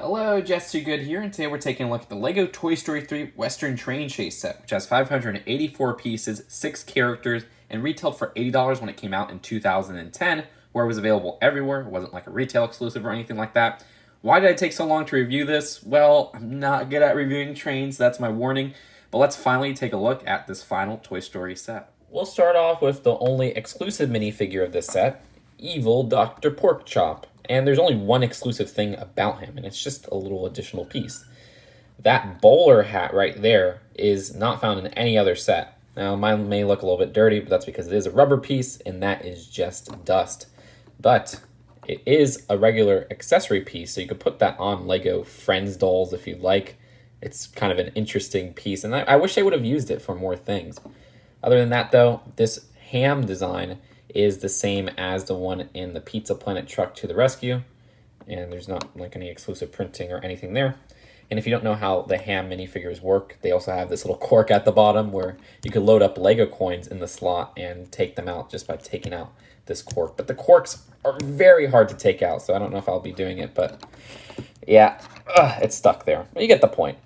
Hello, Jessie here, and today we're taking a look at the LEGO Toy Story 3 Western Train Chase set, which has 584 pieces, 6 characters, and retailed for $80 when it came out in 2010, where it was available everywhere. It wasn't like a retail exclusive or anything like that. Why did I take so long to review this? Well, I'm not good at reviewing trains, that's my warning, but let's finally take a look at this final Toy Story set. We'll start off with the only exclusive minifigure of this set, Evil Dr. Porkchop. And there's only one exclusive thing about him, and it's just a little additional piece. That bowler hat right there is not found in any other set. Now, mine may look a little bit dirty, but that's because it is a rubber piece, and that is just dust. But it is a regular accessory piece, so you could put that on LEGO Friends dolls if you'd like. It's kind of an interesting piece, and I wish they would have used it for more things. Other than that, though, this ham design is the same as the one in the Pizza Planet Truck to the Rescue, and there's not like any exclusive printing or anything there. And if you don't know how the ham minifigures work, they also have this little cork at the bottom where you could load up Lego coins in the slot and take them out just by taking out this cork. But the corks are very hard to take out, so I don't know if I'll be doing it, but yeah, it's stuck there. You get the point.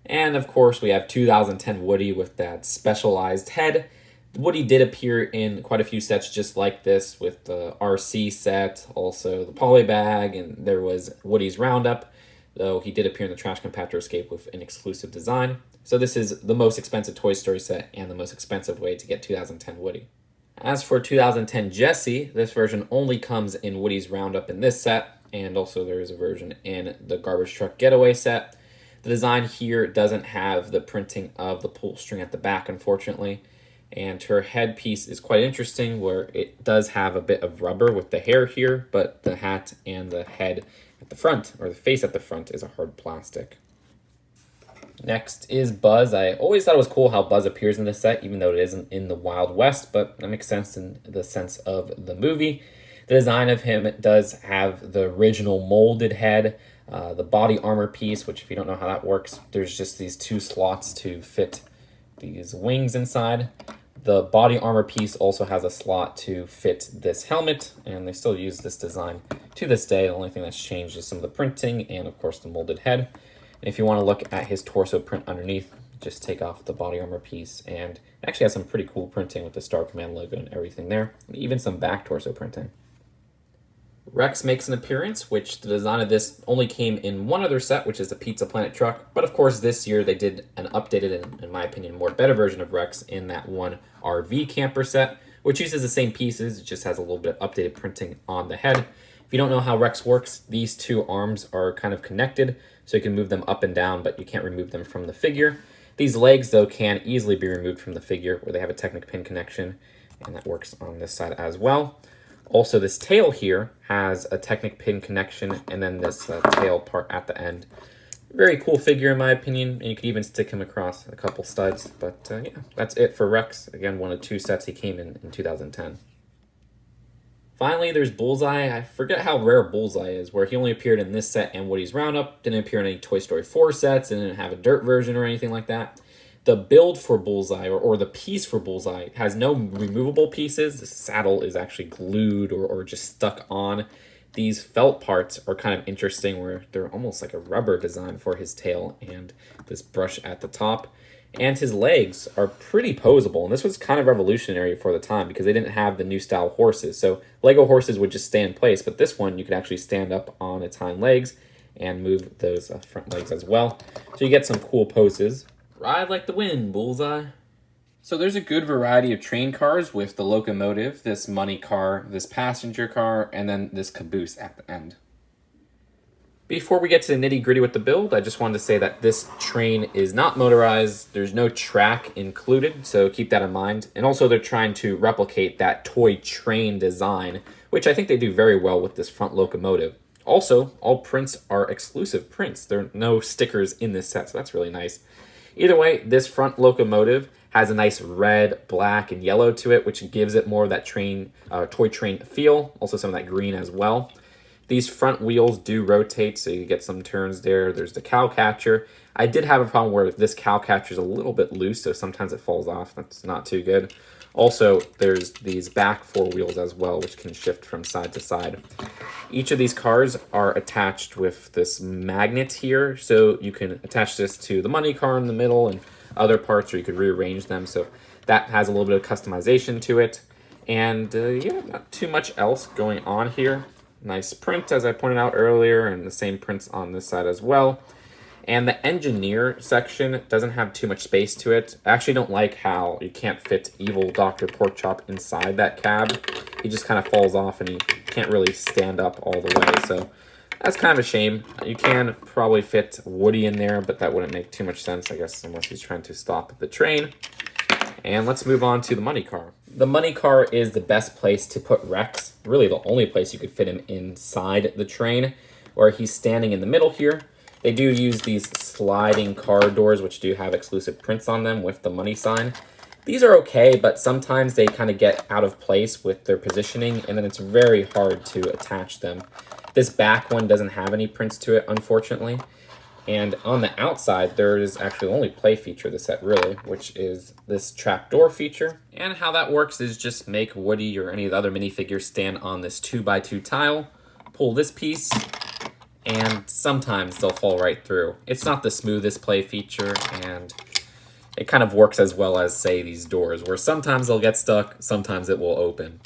And of course, we have 2010 Woody with that specialized head. Woody did appear in quite a few sets just like this, with the RC set, also the Polybag, and there was Woody's Roundup, though he did appear in the Trash Compactor Escape with an exclusive design. So this is the most expensive Toy Story set and the most expensive way to get 2010 Woody. As for 2010 Jessie, this version only comes in Woody's Roundup in this set, and also there is a version in the Garbage Truck Getaway set. The design here doesn't have the printing of the pull string at the back, unfortunately. And her headpiece is quite interesting, where it does have a bit of rubber with the hair here, but the hat and the head at the front, or the face at the front, is a hard plastic. Next is Buzz. I always thought it was cool how Buzz appears in this set, even though it isn't in the Wild West, but that makes sense in the sense of the movie. The design of him does have the original molded head, the body armor piece, which if you don't know how that works, there's just these two slots to fit these wings inside. The body armor piece also has a slot to fit this helmet, and they still use this design to this day. The only thing that's changed is some of the printing and, of course, the molded head. And if you want to look at his torso print underneath, just take off the body armor piece, and it actually has some pretty cool printing with the Star Command logo and everything there, and even some back torso printing. Rex makes an appearance, which the design of this only came in one other set, which is the Pizza Planet Truck. But of course, this year they did an updated and, in my opinion, more better version of Rex in that one RV camper set, which uses the same pieces. It just has a little bit of updated printing on the head. If you don't know how Rex works, these two arms are kind of connected, so you can move them up and down, but you can't remove them from the figure. These legs, though, can easily be removed from the figure, where they have a Technic pin connection, and that works on this side as well. Also, this tail here has a Technic pin connection, and then this tail part at the end. Very cool figure in my opinion, and you could even stick him across a couple studs. But yeah, that's it for Rex. Again, one of two sets he came in 2010. Finally, there's Bullseye. I forget how rare Bullseye is, where he only appeared in this set and Woody's Roundup. Didn't appear in any Toy Story 4 sets, and didn't have a dirt version or anything like that. The build for Bullseye, or the piece for Bullseye, has no removable pieces. The saddle is actually glued or just stuck on. These felt parts are kind of interesting, where they're almost like a rubber design for his tail and this brush at the top. And his legs are pretty posable, and this was kind of revolutionary for the time because they didn't have the new style horses. So Lego horses would just stay in place, but this one you could actually stand up on its hind legs and move those front legs as well. So you get some cool poses. Ride like the wind, Bullseye. So there's a good variety of train cars with the locomotive, this money car, this passenger car, and then this caboose at the end. Before we get to the nitty-gritty with the build, I just wanted to say that this train is not motorized. There's no track included, so keep that in mind. And also they're trying to replicate that toy train design, which I think they do very well with this front locomotive. Also, all prints are exclusive prints. There are no stickers in this set, so that's really nice. Either way, this front locomotive has a nice red, black, and yellow to it, which gives it more of that train, toy train feel. Also some of that green as well. These front wheels do rotate, so you get some turns there. There's the cow catcher. I did have a problem where this cow catcher is a little bit loose, so sometimes it falls off. That's not too good. Also, there's these back four wheels as well, which can shift from side to side. Each of these cars are attached with this magnet here, so you can attach this to the money car in the middle and other parts, or you could rearrange them. So that has a little bit of customization to it. And yeah, not too much else going on here. Nice print, as I pointed out earlier, and the same prints on this side as well. And the engineer section doesn't have too much space to it. I actually don't like how you can't fit evil Dr. Porkchop inside that cab. He just kind of falls off and he can't really stand up all the way. So that's kind of a shame. You can probably fit Woody in there, but that wouldn't make too much sense, I guess, unless he's trying to stop the train. And let's move on to the money car. The money car is the best place to put Rex. Really the only place you could fit him inside the train, where he's standing in the middle here. They do use these sliding car doors, which do have exclusive prints on them with the money sign. These are okay, but sometimes they kind of get out of place with their positioning, and then it's very hard to attach them. This back one doesn't have any prints to it, unfortunately. And on the outside, there is actually the only play feature of the set, really, which is this trapdoor feature. And how that works is just make Woody or any of the other minifigures stand on this 2x2 tile, pull this piece, and sometimes they'll fall right through. It's not the smoothest play feature, and it kind of works as well as, say, these doors, where sometimes they'll get stuck, sometimes it will open.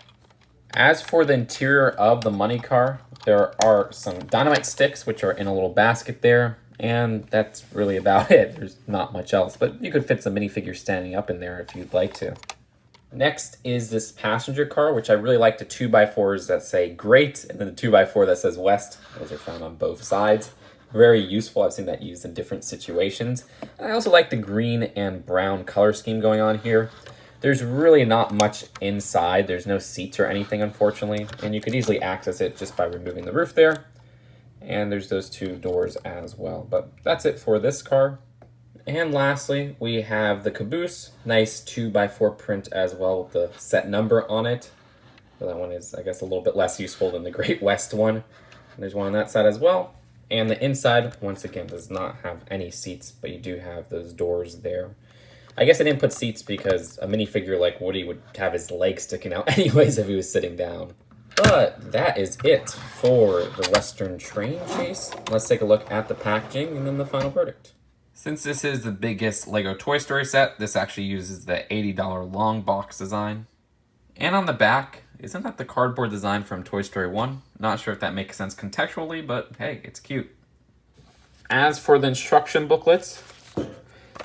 As for the interior of the money car, there are some dynamite sticks, which are in a little basket there, and that's really about it. There's not much else, but you could fit some minifigures standing up in there if you'd like to. Next is this passenger car, which I really like the 2x4s that say great, and then the 2x4 that says West. Those are found on both sides. Very useful. I've seen that used in different situations. I also like the green and brown color scheme going on here. There's really not much inside. There's no seats or anything, unfortunately, and you could easily access it just by removing the roof there. And there's those two doors as well. But that's it for this car. And lastly, we have the Caboose. Nice 2x4 print as well with the set number on it. So that one is, I guess, a little bit less useful than the Great West one. And there's one on that side as well. And the inside, once again, does not have any seats, but you do have those doors there. I guess I didn't put seats because a minifigure like Woody would have his legs sticking out anyways if he was sitting down. But that is it for the Western Train Chase. Let's take a look at the packaging and then the final verdict. Since this is the biggest LEGO Toy Story set, this actually uses the $80 long box design. And on the back, isn't that the cardboard design from Toy Story 1? Not sure if that makes sense contextually, but hey, it's cute. As for the instruction booklets,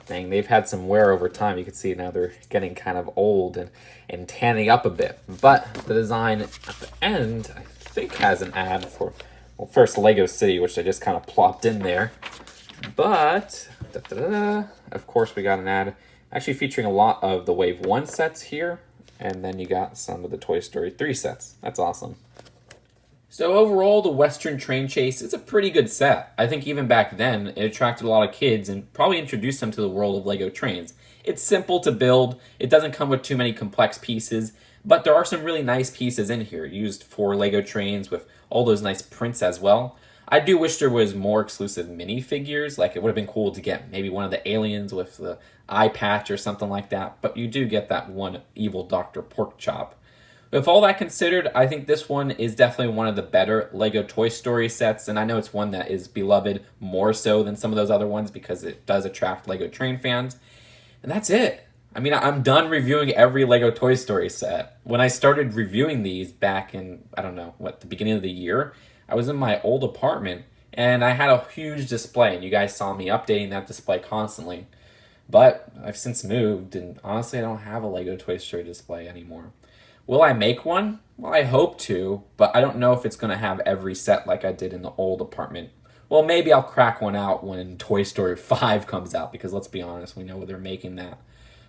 dang, they've had some wear over time. You can see now they're getting kind of old and tanning up a bit. But the design at the end, I think, has an ad for, well, first Lego City, which I just kind of plopped in there. But, of course, we got an ad actually featuring a lot of the Wave 1 sets here. And then you got some of the Toy Story 3 sets. That's awesome. So overall, the Western Train Chase is a pretty good set. I think even back then, it attracted a lot of kids and probably introduced them to the world of LEGO trains. It's simple to build. It doesn't come with too many complex pieces, but there are some really nice pieces in here used for LEGO trains with all those nice prints as well. I do wish there was more exclusive minifigures. Like, it would have been cool to get maybe one of the aliens with the eye patch or something like that, but you do get that one evil Dr. Porkchop. With all that considered, I think this one is definitely one of the better LEGO Toy Story sets, and I know it's one that is beloved more so than some of those other ones because it does attract LEGO train fans. And that's it. I mean, I'm done reviewing every LEGO Toy Story set. When I started reviewing these back in, I don't know, the beginning of the year, I was in my old apartment, and I had a huge display, and you guys saw me updating that display constantly. But I've since moved, and honestly, I don't have a LEGO Toy Story display anymore. Will I make one? Well, I hope to, but I don't know if it's going to have every set like I did in the old apartment. Well, maybe I'll crack one out when Toy Story 5 comes out, because let's be honest, we know they're making that.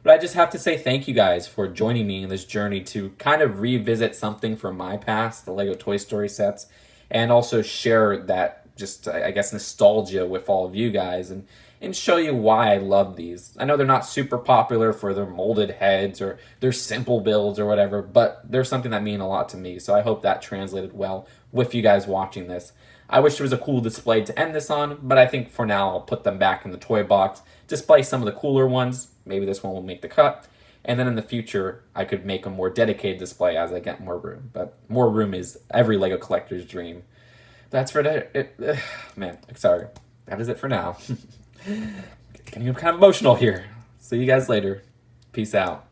But I just have to say thank you guys for joining me in this journey to kind of revisit something from my past, the LEGO Toy Story sets, and also share that, just, I guess, nostalgia with all of you guys and show you why I love these. I know they're not super popular for their molded heads or their simple builds or whatever, but they're something that mean a lot to me, so I hope that translated well with you guys watching this. I wish there was a cool display to end this on, but I think for now I'll put them back in the toy box, display some of the cooler ones. Maybe this one will make the cut. And then in the future, I could make a more dedicated display as I get more room. But more room is every Lego collector's dream. That's for man, sorry. That is it for now. Getting kind of emotional here. See you guys later. Peace out.